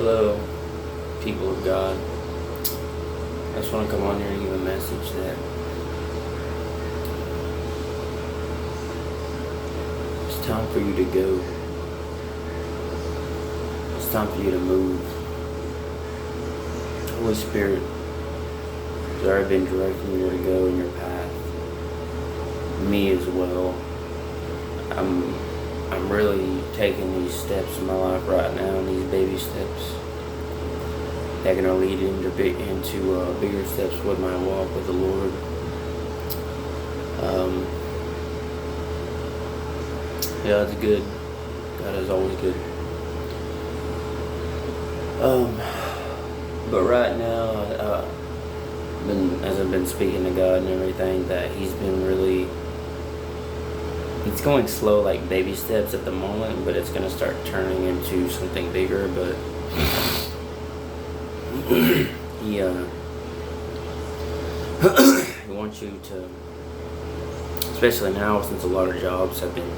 Hello, people of God. I just want to come on here and give a message that it's time for you to go. It's time for you to move. Holy Spirit has already been directing you where to go in your path. Me as well. I'm really taking these steps in my life right now, these baby steps. They're going to lead into bigger steps with my walk with the Lord. God's good. God is always good. But right now, as I've been speaking to God and everything, that He's going slow, like baby steps at the moment, but it's going to start turning into something bigger. But He wants you to, especially now since a lot of jobs have been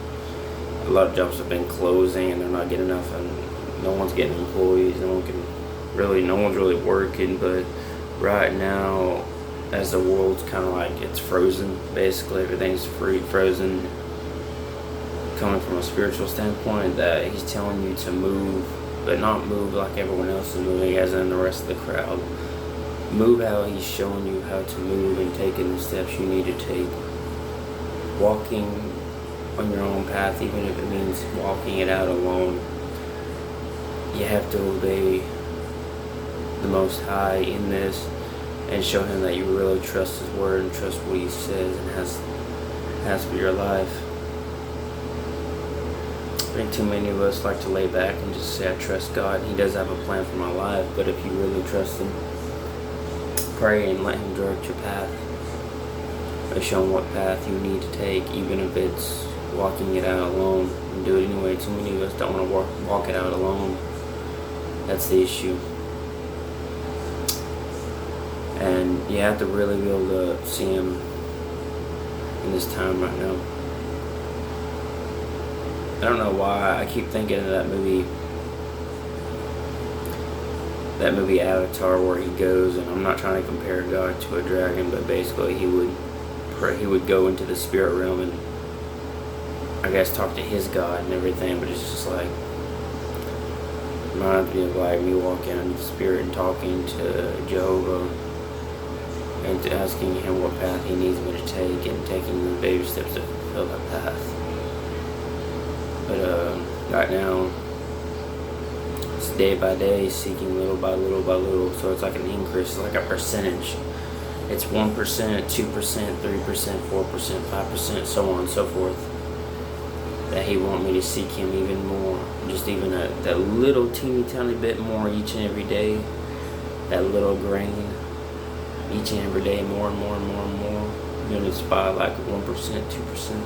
closing and they're not getting enough, and no one's getting employees, no one's really working. But right now, as the world's kind of like, it's frozen, basically everything's frozen, coming from a spiritual standpoint, that He's telling you to move, but not move like everyone else is moving, as in the rest of the crowd. Move how He's showing you how to move and taking the steps you need to take. Walking on your own path, even if it means walking it out alone. You have to obey the Most High in this and show Him that you really trust His word and trust what He says and has for your life. I think too many of us like to lay back and just say, I trust God. He does have a plan for my life, but if you really trust Him, pray and let Him direct your path. Show Him what path you need to take, even if it's walking it out alone, and do it anyway. Too many of us don't want to walk it out alone. That's the issue. And you have to really be able to see Him in this time right now. I don't know why I keep thinking of that movie Avatar, where he goes, and I'm not trying to compare God to a dragon, but basically he would go into the spirit realm and I guess talk to his God and everything, but it's just like, reminds me of like me walking into the spirit and talking to Jehovah and asking Him what path He needs me to take, and taking the baby steps to fulfill that path. But right now, it's day by day, seeking little by little by little. So it's like an increase, it's like a percentage. It's 1%, 2%, 3%, 4%, 5%, so on and so forth. That He wants me to seek Him even more. Just even that little teeny tiny bit more each and every day. That little grain. Each and every day, more and more and more and more. Even if it's by like 1%, 2%.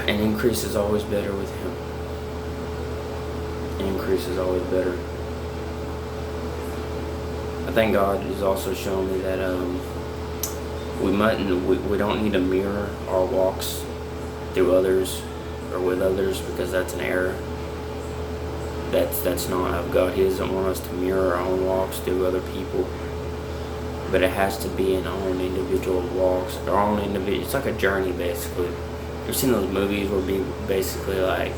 An increase is always better with Him. An increase is always better. I think God is also showing me that we don't need to mirror our walks through others or with others, because that's an error. That's not of God. He doesn't want us to mirror our own walks through other people. But it has to be in our own individual walks. It's like a journey, basically. You've seen those movies where basically like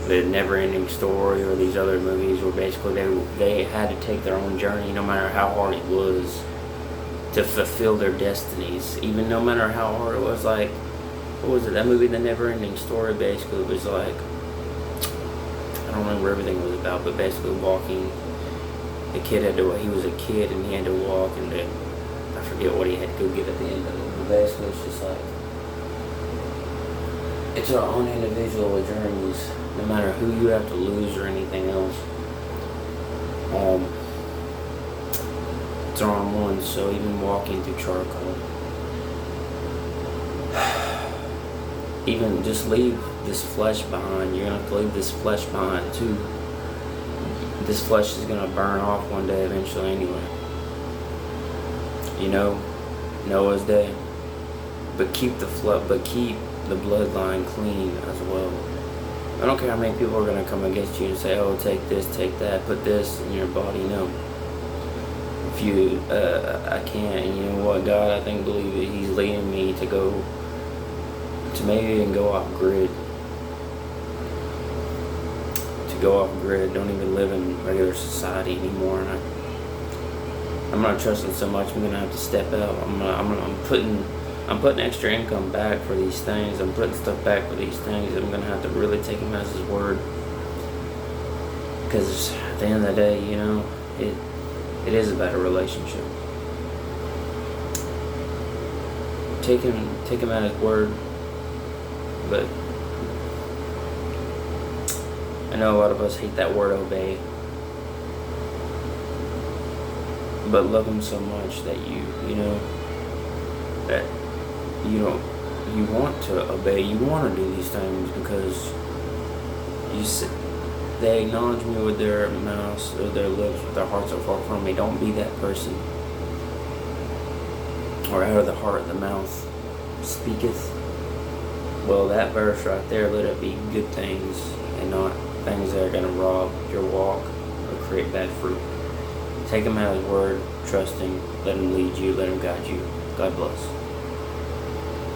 the Never-Ending Story, or these other movies where basically they had to take their own journey, no matter how hard it was, to fulfill their destinies. Even no matter how hard it was. Like, what was it? That movie, The Never-Ending Story, basically was like, I don't remember everything it was about, but basically walking. The kid he was a kid and he had to walk, and then I forget what he had to go get at the end of it. But basically it's just like, it's our own individual journeys, no matter who you have to lose or anything else. It's our own one. So even walking through charcoal, even just leave this flesh behind. You're going to have to leave this flesh behind too. This flesh is going to burn off one day eventually anyway. You know, Noah's day. But keep the bloodline clean as well. I don't care how many people are going to come against you and say, oh, take this, take that, put this in your body. No. If you, I can't, and you know what, God, I think, believe it, He's leading me to go, to maybe even go off grid. To go off grid, don't even live in regular society anymore. And I'm not trusting so much. I'm gonna have to step out. I'm putting extra income back for these things. I'm putting stuff back for these things. I'm gonna have to really take Him as His word. Because at the end of the day, you know, it is about a relationship. Take him at His word. But I know a lot of us hate that word obey. But love Him so much that you know, that you want to obey, you want to do these things because they acknowledge me with their mouths or their lips, but their hearts are far from me. Don't be that person. Or out of the heart the mouth speaketh. Well, that verse right there, let it be good things and not things that are going to rob your walk or create bad fruit. Take Him at His word, trust Him, let Him lead you, let Him guide you. God bless.